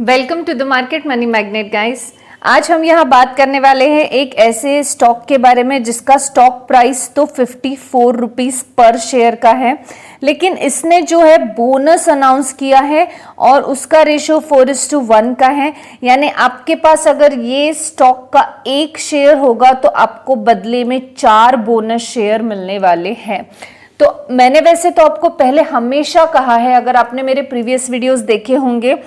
Welcome to the market money magnet guys. आज हम यहाँ बात करने वाले हैं एक ऐसे स्टॉक के बारे में जिसका स्टॉक प्राइस तो 54 रुपीज़ पर शेयर का है, लेकिन इसने जो है बोनस अनाउंस किया है और उसका रेशो 4:1 का है। यानी आपके पास अगर ये स्टॉक का एक शेयर होगा तो आपको बदले में 4 बोनस शेयर मिलने वाले हैं। तो मैंने वैसे तो आपको पहले हमेशा कहा है, अगर आपने मेरे प्रीवियस वीडियोस देखे होंगे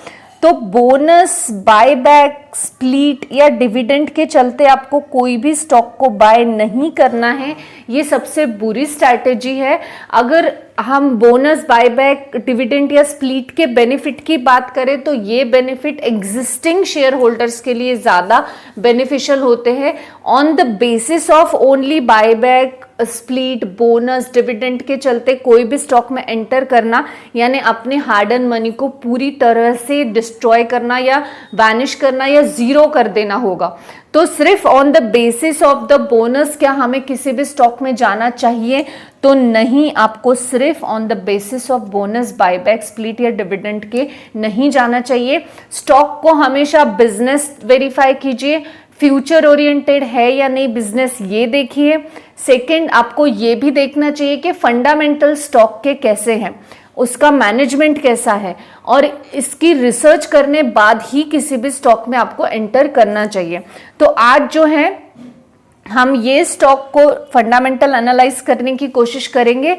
तो बोनस, बायबैक, स्प्लिट या डिविडेंड के चलते आपको कोई भी स्टॉक को बाय नहीं करना है। ये सबसे बुरी स्ट्रैटेजी है। अगर हम बोनस, बायबैक, डिविडेंड या स्प्लिट के बेनिफिट की बात करें तो ये बेनिफिट एग्जिस्टिंग शेयर होल्डर्स के लिए ज़्यादा बेनिफिशियल होते हैं। On the basis of only buyback, split, bonus, dividend के चलते कोई भी स्टॉक में एंटर करना यानी अपने हार्ड एंड मनी को पूरी तरह से डिस्ट्रॉय करना या वैनिश करना या जीरो कर देना होगा। तो सिर्फ on the basis of the bonus क्या हमें किसी भी स्टॉक में जाना चाहिए? तो नहीं, आपको सिर्फ on the basis of bonus, buyback, split या डिविडेंड के नहीं जाना चाहिए। स्टॉक को हमेशा बिजनेस वेरीफाई कीजिए, फ्यूचर ओरिएंटेड है या नहीं बिजनेस, ये देखिए। सेकंड, आपको ये भी देखना चाहिए कि फंडामेंटल स्टॉक के कैसे हैं, उसका मैनेजमेंट कैसा है, और इसकी रिसर्च करने बाद ही किसी भी स्टॉक में आपको एंटर करना चाहिए। तो आज जो है हम ये स्टॉक को फंडामेंटल एनालाइज करने की कोशिश करेंगे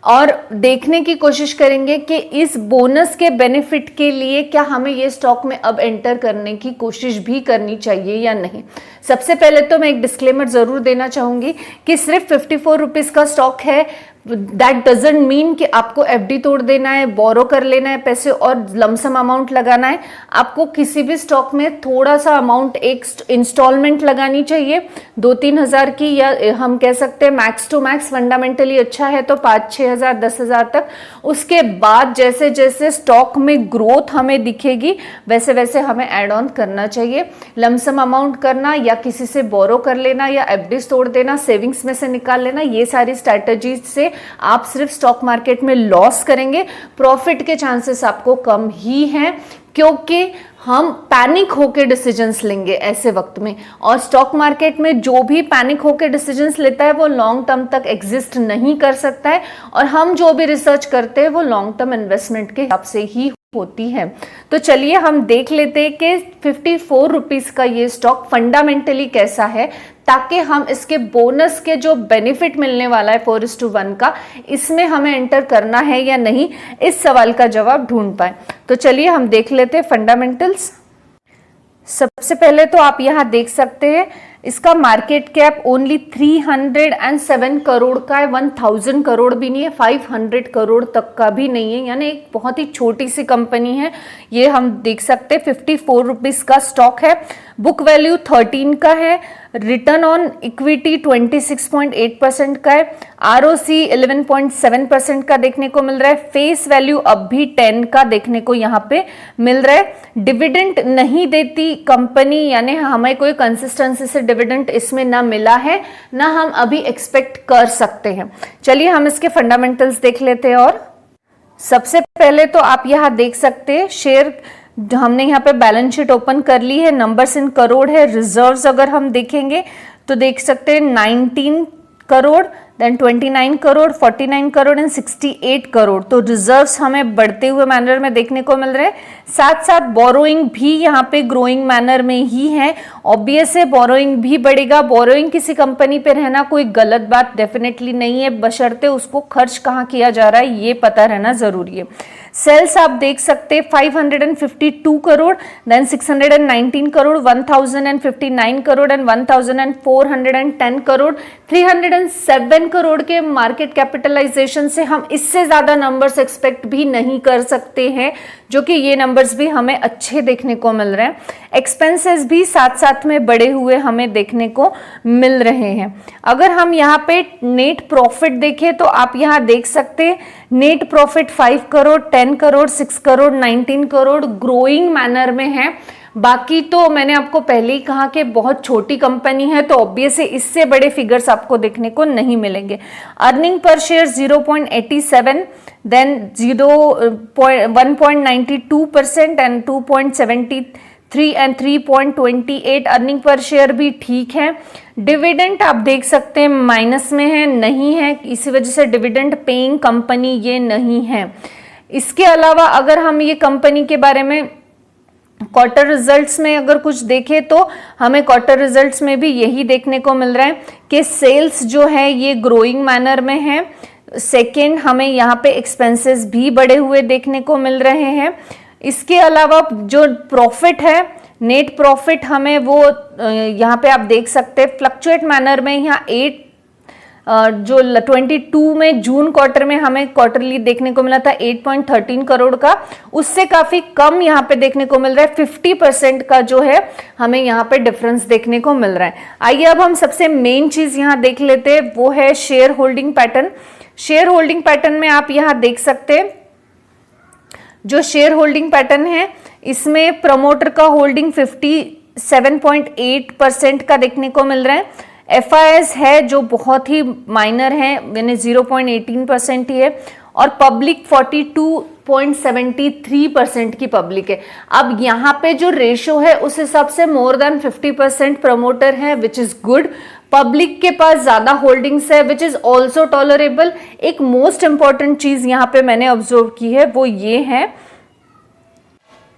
और देखने की कोशिश करेंगे कि इस बोनस के बेनिफिट के लिए क्या हमें ये स्टॉक में अब एंटर करने की कोशिश भी करनी चाहिए या नहीं। सबसे पहले तो मैं एक डिस्क्लेमर जरूर देना चाहूंगी कि सिर्फ 54 रुपीज़ का स्टॉक है, दैट डजेंट मीन कि आपको एफडी तोड़ देना है, बोरो कर लेना है पैसे और लमसम अमाउंट लगाना है। आपको किसी भी स्टॉक में थोड़ा सा अमाउंट, एक इंस्टॉलमेंट लगानी चाहिए 2-3 हज़ार की, या हम कह सकते हैं मैक्स टू मैक्स फंडामेंटली अच्छा है तो 5-6 हज़ार, 10 हज़ार तक। उसके बाद जैसे जैसे स्टॉक में ग्रोथ हमें दिखेगी वैसे वैसे हमें एड ऑन करना चाहिए। लमसम अमाउंट करना या किसी से बोरो कर लेना या एफडीज तोड़ देना, सेविंग्स में से निकाल लेना, ये सारी स्ट्रैटेजीज से आप सिर्फ स्टॉक मार्केट में लॉस करेंगे। प्रॉफिट के चांसेस आपको कम ही हैं क्योंकि हम पैनिक होकर डिसीजंस लेंगे ऐसे वक्त में, और स्टॉक मार्केट में जो भी पैनिक होकर डिसीजंस लेता है वो लॉन्ग टर्म तक एग्जिस्ट नहीं कर सकता है, और हम जो भी रिसर्च करते हैं वो लॉन्ग टर्म इन्वेस्टमेंट के हिसाब से ही होती है। तो चलिए हम देख लेते हैं कि 54 रुपीज़ का ये स्टॉक फंडामेंटली कैसा है, ताकि हम इसके बोनस के जो बेनिफिट मिलने वाला है 4:1 का, इसमें हमें एंटर करना है या नहीं, इस सवाल का जवाब ढूंढ पाए। तो चलिए हम देख लेते हैं फंडामेंटल्स। सबसे पहले तो आप यहाँ देख सकते हैं इसका मार्केट कैप ओनली 307 करोड़ का है, 1000 करोड़ भी नहीं है, 500 करोड़ तक का भी नहीं है, यानी एक बहुत ही छोटी सी कंपनी है। ये हम देख सकते हैं 54 रुपीज़ का स्टॉक है। बुक वैल्यू 13 का है, रिटर्न ऑन इक्विटी 26.8% का है, आरओसी 11.7% का देखने को मिल रहा है, फेस वैल्यू अब भी 10 का देखने को यहाँ पे मिल रहा है। डिविडेंड नहीं देती कंपनी, यानी हमें कोई कंसिस्टेंसी से डिविडेंड इसमें ना मिला है ना हम अभी एक्सपेक्ट कर सकते हैं। चलिए हम इसके फंडामेंटल्स देख लेते हैं। और सबसे पहले तो आप यहाँ देख सकते हैं शेयर, हमने यहाँ पे बैलेंस शीट ओपन कर ली है, नंबर्स इन करोड़ है। रिजर्व्स अगर हम देखेंगे तो देख सकते हैं 19 करोड़, देन 29 करोड़, 49 करोड़ एंड 68 करोड़। तो रिजर्व्स हमें बढ़ते हुए मैनर में देखने को मिल रहे हैं। साथ साथ बोरोइंग भी यहाँ पे ग्रोइंग मैनर में ही है। ऑब्वियस है बोरोइंग भी बढ़ेगा। बोरोइंग किसी कंपनी पे रहना कोई गलत बात डेफिनेटली नहीं है, बशर्ते उसको खर्च कहाँ किया जा रहा है ये पता रहना जरूरी है। सेल्स आप देख सकते हैं 552 करोड़, देन 619 करोड़, 1059 करोड़ एंड 1410 करोड़। 307 करोड़ के मार्केट कैपिटलाइजेशन से हम इससे ज्यादा नंबर्स एक्सपेक्ट भी नहीं कर सकते हैं, जो कि ये नंबर्स भी हमें अच्छे देखने को मिल रहे हैं। एक्सपेंसेस भी साथ साथ में बढ़े हुए हमें देखने को मिल रहे हैं। अगर हम यहाँ पे नेट प्रॉफिट देखें तो आप यहाँ देख सकते हैं net profit 5 crore, 10 crore, 6 crore, 19 crore growing manner में है। बाकी तो मैंने आपको पहले ही कहा कि बहुत छोटी कंपनी है, तो ऑब्वियसली इससे बड़े फिगर्स आपको देखने को नहीं मिलेंगे। Earning per share 0.87, then 1.92% and 2.73 and 3.28। Earning per share भी ठीक है। डिविडेंड आप देख सकते हैं माइनस में है, नहीं है, इसी वजह से डिविडेंड पेइंग कंपनी ये नहीं है। इसके अलावा अगर हम ये कंपनी के बारे में क्वार्टर रिजल्ट्स में अगर कुछ देखें तो हमें क्वार्टर रिजल्ट्स में भी यही देखने को मिल रहा है कि सेल्स जो है ये ग्रोइंग मैनर में है। सेकेंड, हमें यहाँ पे एक्सपेंसेस भी बढ़े हुए देखने को मिल रहे हैं। इसके अलावा जो प्रॉफिट है, नेट प्रॉफिट, हमें वो यहाँ पे आप देख सकते हैं फ्लक्चुएट मैनर में। यहाँ 22 में जून क्वार्टर में हमें क्वार्टरली देखने को मिला था 8.13 करोड़ का, उससे काफी कम यहाँ पे देखने को मिल रहा है। 50% का जो है हमें यहाँ पे डिफरेंस देखने को मिल रहा है। आइए अब हम सबसे मेन चीज यहाँ देख लेते हैं, वो है share holding pattern. Share holding pattern में आप यहाँ देख सकते हैं, जो शेयर होल्डिंग पैटर्न है इसमें प्रमोटर का होल्डिंग 57.8% का देखने को मिल रहा है। FIS है जो बहुत ही माइनर है, यानी 0.18% ही है, और पब्लिक 42.73% की पब्लिक है। अब यहाँ पे जो रेशो है उस हिसाब से मोर देन 50% प्रमोटर है, विच इज गुड। पब्लिक के पास ज्यादा होल्डिंग्स है, विच इज ऑल्सो टॉलरेबल। एक मोस्ट इंपॉर्टेंट चीज यहाँ पे मैंने ऑब्जर्व की है, वो ये है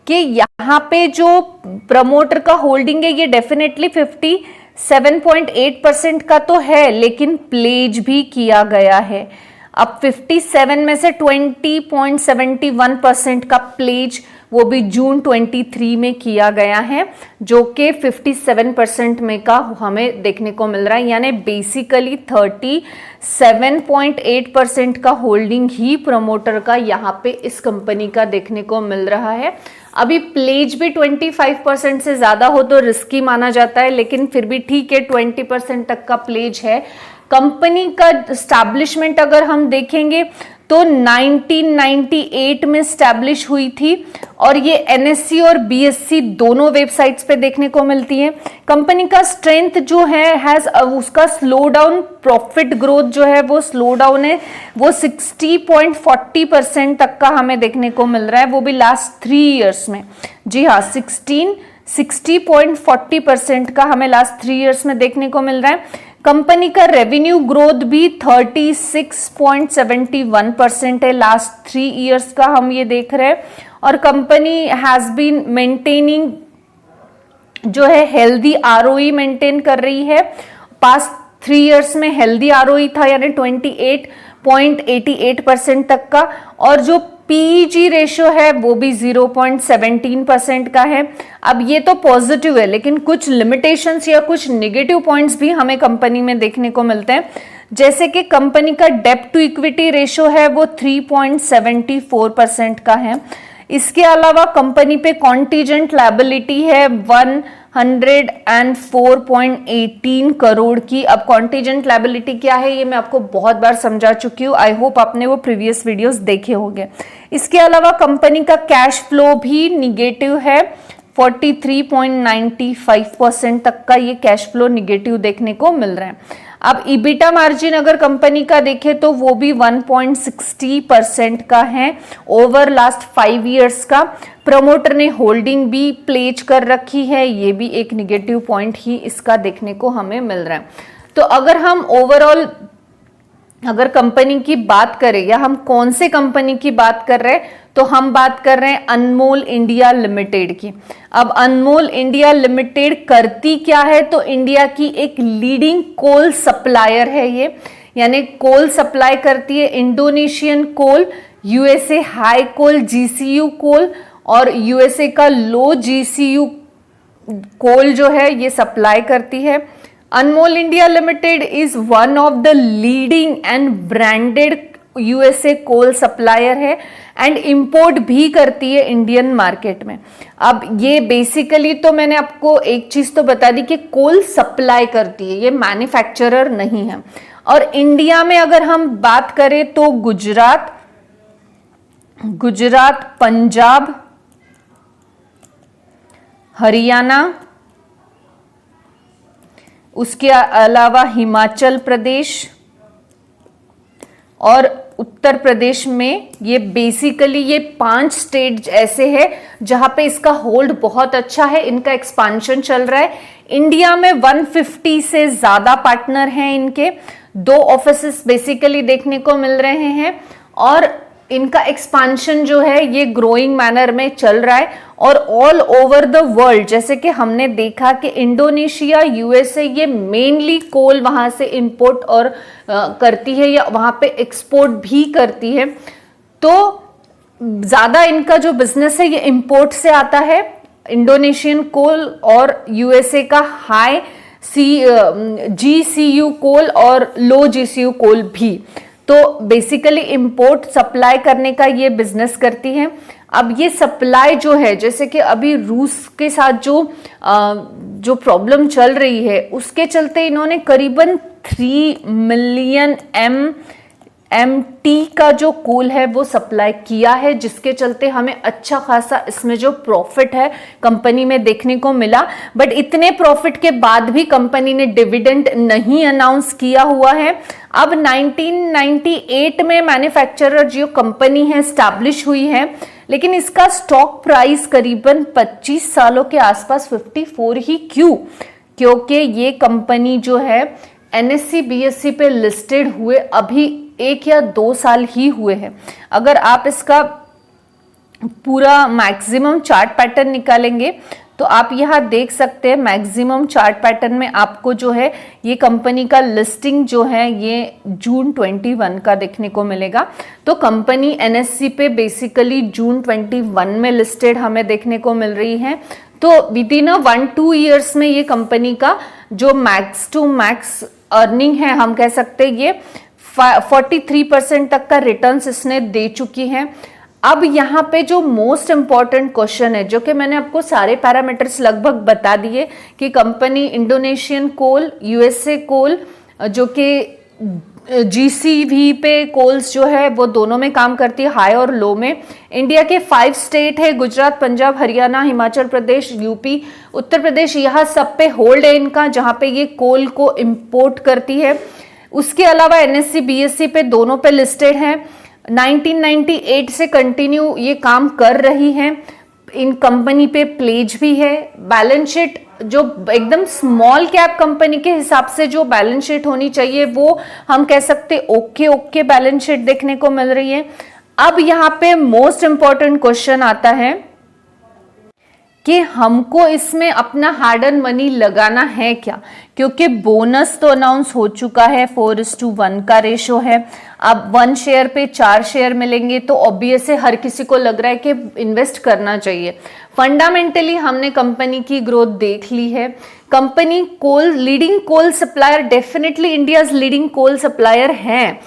कि यहाँ पे जो प्रमोटर का होल्डिंग है ये डेफिनेटली 57.8% का तो है, लेकिन प्लेज भी किया गया है। अब 57 में से 20.71% का प्लेज वो भी जून 23 में किया गया है, जो कि 57% में का हमें देखने को मिल रहा है। यानी बेसिकली 37.8% का होल्डिंग ही प्रमोटर का यहाँ पे इस कंपनी का देखने को मिल रहा है। अभी प्लेज भी 25% से ज्यादा हो तो रिस्की माना जाता है, लेकिन फिर भी ठीक है, 20% तक का प्लेज है। कंपनी का एस्टैब्लिशमेंट अगर हम देखेंगे तो 1998 में स्टैब्लिश हुई थी, और ये NSE और BSE दोनों वेबसाइट्स पे देखने को मिलती है। कंपनी का स्ट्रेंथ जो है उसका स्लो डाउन, प्रॉफिट ग्रोथ जो है वो स्लो डाउन है, वो 60.40% तक का हमें देखने को मिल रहा है, वो भी लास्ट 3 ईयर्स में। जी हाँ, 60.40% का हमें लास्ट 3 ईयर्स में देखने को मिल रहा है। कंपनी का रेवेन्यू ग्रोथ भी 36.71% है, लास्ट 3 ईयर्स का हम ये देख रहे हैं। और कंपनी हैज बीन मेंटेनिंग जो है हेल्दी ROE मेंटेन कर रही है। पास्ट 3 ईयर्स में हेल्दी ROE था, यानी 28.88% तक का, और जो PEG रेशियो है वो भी 0.17% का है। अब ये तो पॉजिटिव है, लेकिन कुछ लिमिटेशंस या कुछ नेगेटिव पॉइंट्स भी हमें कंपनी में देखने को मिलते हैं, जैसे कि कंपनी का डेब्ट टू इक्विटी रेशियो है वो 3.74% का है। इसके अलावा कंपनी पे कॉन्टीजेंट लायबिलिटी है 104.18 करोड़ की। अब कॉन्टीजेंट लायबिलिटी क्या है ये मैं आपको बहुत बार समझा चुकी हूँ, आई होप आपने वो प्रीवियस वीडियोस देखे होंगे। इसके अलावा कंपनी का कैश फ्लो भी निगेटिव है, 43.95% तक का ये कैश फ्लो निगेटिव देखने को मिल रहा है। अब ईबिटा मार्जिन अगर कंपनी का देखें तो वो भी 1.60% का है ओवर लास्ट 5 ईयर्स का। प्रमोटर ने होल्डिंग भी प्लेज कर रखी है, ये भी एक निगेटिव पॉइंट ही इसका देखने को हमें मिल रहा है। तो अगर हम ओवरऑल अगर कंपनी की बात करें, या हम कौन से कंपनी की बात कर रहे हैं, तो हम बात कर रहे हैं अनमोल इंडिया लिमिटेड की। अब अनमोल इंडिया लिमिटेड करती क्या है, तो इंडिया की एक लीडिंग कोल सप्लायर है ये, यानी कोल सप्लाई करती है। इंडोनेशियन कोल, USA हाई कोल, GCU कोल, और USA का लो GCU कोल जो है ये सप्लाई करती है। Anmol India limited is one of the leading and branded USA coal supplier है, एंड इंपोर्ट भी करती है इंडियन मार्केट में। अब ये बेसिकली तो मैंने आपको एक चीज तो बता दी कि कोल सप्लाई करती है, ये मैन्युफैक्चरर नहीं है। और इंडिया में अगर हम बात करें तो गुजरात, पंजाब, हरियाणा, उसके अलावा हिमाचल प्रदेश और उत्तर प्रदेश में। ये बेसिकली ये 5 स्टेट ऐसे हैं जहां पे इसका होल्ड बहुत अच्छा है, इनका एक्सपांशन चल रहा है। इंडिया में 150 से ज्यादा पार्टनर हैं इनके, 2 ऑफिसेस बेसिकली देखने को मिल रहे हैं और इनका एक्सपांशन जो है ये ग्रोइंग मैनर में चल रहा है और ऑल ओवर द वर्ल्ड। जैसे कि हमने देखा कि इंडोनेशिया, यूएसए ये मेनली कोल वहां से इंपोर्ट और करती है या वहां पे एक्सपोर्ट भी करती है, तो ज्यादा इनका जो बिजनेस है ये इंपोर्ट से आता है, इंडोनेशियन कोल और यूएसए का हाई जीसीयू कोल और लो जीसीयू कोल भी। तो बेसिकली इंपोर्ट सप्लाई करने का ये बिजनेस करती है। अब ये सप्लाई जो है, जैसे कि अभी रूस के साथ जो प्रॉब्लम चल रही है उसके चलते इन्होंने करीबन 3 मिलियन MMT का जो कोल है वो सप्लाई किया है, जिसके चलते हमें अच्छा खासा इसमें जो प्रॉफिट है कंपनी में देखने को मिला। बट इतने प्रॉफिट के बाद भी कंपनी ने डिविडेंड नहीं अनाउंस किया हुआ है। अब 1998 में मैन्युफैक्चरर जो कंपनी है स्टैब्लिश हुई है, लेकिन इसका स्टॉक प्राइस करीबन 25 सालों के आसपास 54 ही क्यों? क्योंकि ये कंपनी जो है NSE BSE पे लिस्टेड हुए अभी 1 या 2 साल ही हुए हैं। अगर आप इसका पूरा मैक्सिमम चार्ट पैटर्न निकालेंगे तो आप यहाँ देख सकते हैं मैक्सिमम चार्ट पैटर्न में आपको जो है ये कंपनी का लिस्टिंग जो है ये जून 21 का देखने को मिलेगा। तो कंपनी NSE पे बेसिकली जून 21 में लिस्टेड हमें देखने को मिल रही है। तो विद इन 1-2 ईयर्स में ये कंपनी का जो मैक्स टू मैक्स अर्निंग है, हम कह सकते हैं ये 43% तक का रिटर्न्स इसने दे चुकी है। अब यहाँ पे जो मोस्ट इंपॉर्टेंट क्वेश्चन है, जो कि मैंने आपको सारे पैरामीटर्स लगभग बता दिए कि कंपनी इंडोनेशियन कोल, यूएसए कोल, जो कि जीसीवी पे कोल्स जो है वो दोनों में काम करती है, हाई और लो में। इंडिया के 5 स्टेट है, गुजरात, पंजाब, हरियाणा, हिमाचल प्रदेश, यूपी, उत्तर प्रदेश, यहाँ सब पे होल्ड है इनका, जहाँ पे ये कोल को इंपोर्ट करती है। उसके अलावा NSE BSE पे दोनों पे लिस्टेड है। 1998 से कंटिन्यू ये काम कर रही हैं। इन कंपनी पे प्लेज भी है। बैलेंस शीट जो एकदम स्मॉल कैप कंपनी के हिसाब से जो बैलेंस शीट होनी चाहिए वो हम कह सकते ओके बैलेंस शीट देखने को मिल रही है। अब यहाँ पे मोस्ट इंपॉर्टेंट क्वेश्चन आता है कि हमको इसमें अपना हार्ड अर्न मनी लगाना है क्या, क्योंकि बोनस तो अनाउंस हो चुका है, 4:1 का रेशो है। अब 1 शेयर पे 4 शेयर मिलेंगे तो ऑब्वियस है हर किसी को लग रहा है कि इन्वेस्ट करना चाहिए। फंडामेंटली हमने कंपनी की ग्रोथ देख ली है। कंपनी कोल लीडिंग कोल सप्लायर, डेफिनेटली इंडियाज लीडिंग कोल सप्लायर हैं,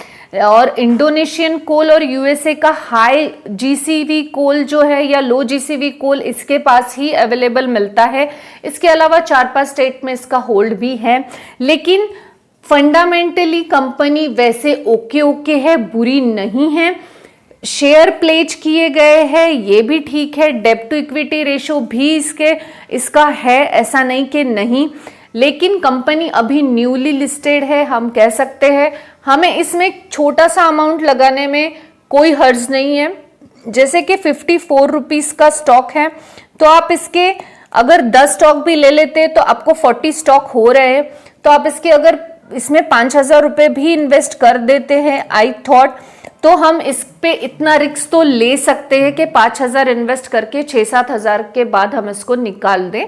और इंडोनेशियन कोल और यूएसए का हाई जीसीवी कोल जो है या लो जीसीवी कोल इसके पास ही अवेलेबल मिलता है। इसके अलावा 4-5 स्टेट में इसका होल्ड भी है। लेकिन फंडामेंटली कंपनी वैसे ओके है, बुरी नहीं है। शेयर प्लेज किए गए हैं, ये भी ठीक है। डेब्ट टू इक्विटी रेशो भी इसका है, ऐसा नहीं कि नहीं। लेकिन कंपनी अभी न्यूली लिस्टेड है, हम कह सकते हैं हमें इसमें छोटा सा अमाउंट लगाने में कोई हर्ज नहीं है। जैसे कि 54 रुपीस का स्टॉक है, तो आप इसके अगर 10 स्टॉक भी ले लेते हैं तो आपको 40 स्टॉक हो रहे हैं। तो आप इसके अगर इसमें 5,000 रुपये भी इन्वेस्ट कर देते हैं, आई थॉट, तो हम इस पे इतना रिस्क तो ले सकते हैं कि 5,000 इन्वेस्ट करके 6-7 हज़ार के बाद हम इसको निकाल दें।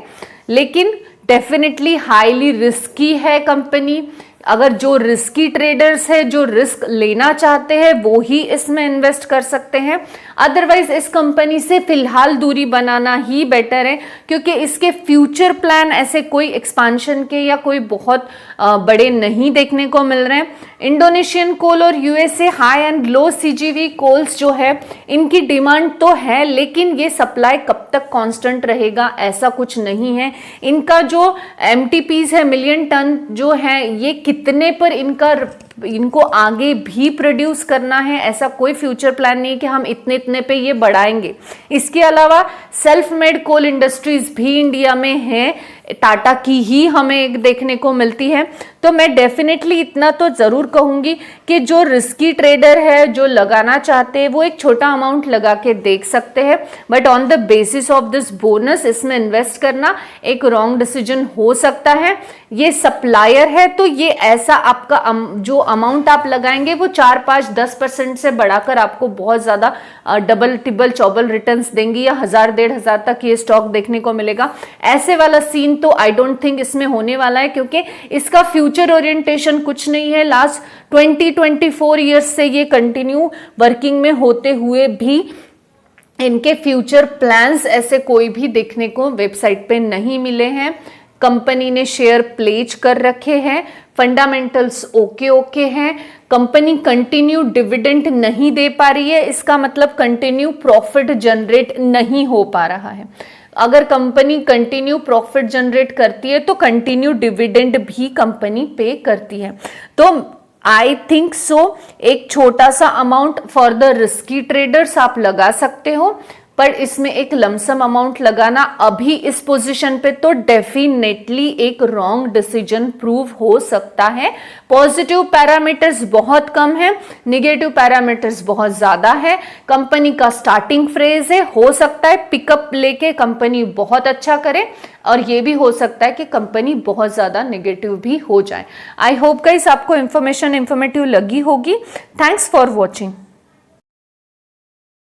लेकिन डेफिनेटली हाईली रिस्की है कंपनी। अगर जो रिस्की ट्रेडर्स है, जो रिस्क लेना चाहते हैं, वो ही इसमें इन्वेस्ट कर सकते हैं। अदरवाइज इस कंपनी से फिलहाल दूरी बनाना ही बेटर है, क्योंकि इसके फ्यूचर प्लान ऐसे कोई एक्सपांशन के या कोई बहुत बड़े नहीं देखने को मिल रहे हैं। इंडोनेशियन कोल और USA high and low CGV coals जो है इनकी डिमांड तो है, लेकिन ये सप्लाई कब तक कांस्टेंट रहेगा ऐसा कुछ नहीं है। इनका जो एमटीपीज है, मिलियन टन जो है, ये कितने पर इनका इनको आगे भी प्रोड्यूस करना है, ऐसा कोई फ्यूचर प्लान नहीं है कि हम इतने इतने पे ये बढ़ाएंगे। इसके अलावा सेल्फ मेड कोल इंडस्ट्रीज भी इंडिया में है, टाटा की ही हमें देखने को मिलती है। तो मैं डेफिनेटली इतना तो जरूर कहूंगी कि जो रिस्की ट्रेडर है, जो लगाना चाहते हैं, वो एक छोटा अमाउंट लगा के देख सकते हैं, but on the basis of this bonus इसमें इन्वेस्ट करना एक रॉन्ग डिसीजन हो सकता है। ये सप्लायर है तो ये ऐसा आपका जो अमाउंट आप लगाएंगे वो 4, 5, 10% से बढ़ाकर आपको बहुत ज्यादा डबल टिबल चौबल रिटर्न्स देंगी, या 1000, 1500 तक ये स्टॉक देखने को मिलेगा। ऐसे वाला सीन तो आई डोंट थिंक इसमें होने वाला है, क्योंकि इसका फ्यूचर ओरिएंटेशन कुछ नहीं है। लास्ट 20-24 ईयर्स से ये कंटिन्यू वर्किंग में होते हुए भी इनके फ्यूचर प्लान्स ऐसे कोई भी देखने को वेबसाइट पे नहीं मिले हैं। कंपनी ने शेयर प्लेज कर रखे हैं, फंडामेंटल्स ओके हैं। कंपनी कंटिन्यू डिविडेंड नहीं दे पा रही है, इसका मतलब कंटिन्यू प्रॉफिट जनरेट नहीं हो पा रहा है। अगर कंपनी कंटिन्यू प्रॉफिट जनरेट करती है तो कंटिन्यू डिविडेंड भी कंपनी पे करती है। तो आई थिंक सो एक छोटा सा amount for the risky traders आप लगा सकते हो, पर इसमें एक लमसम अमाउंट लगाना अभी इस पोजीशन पे तो डेफिनेटली एक रॉन्ग डिसीजन प्रूव हो सकता है। पॉजिटिव पैरामीटर्स बहुत कम है, निगेटिव पैरामीटर्स बहुत ज्यादा है। कंपनी का स्टार्टिंग फ्रेज है, हो सकता है पिकअप लेके कंपनी बहुत अच्छा करे, और ये भी हो सकता है कि कंपनी बहुत ज्यादा नेगेटिव भी हो जाए। आई होप गाइस आपको इंफॉर्मेटिव लगी होगी। Thanks for watching.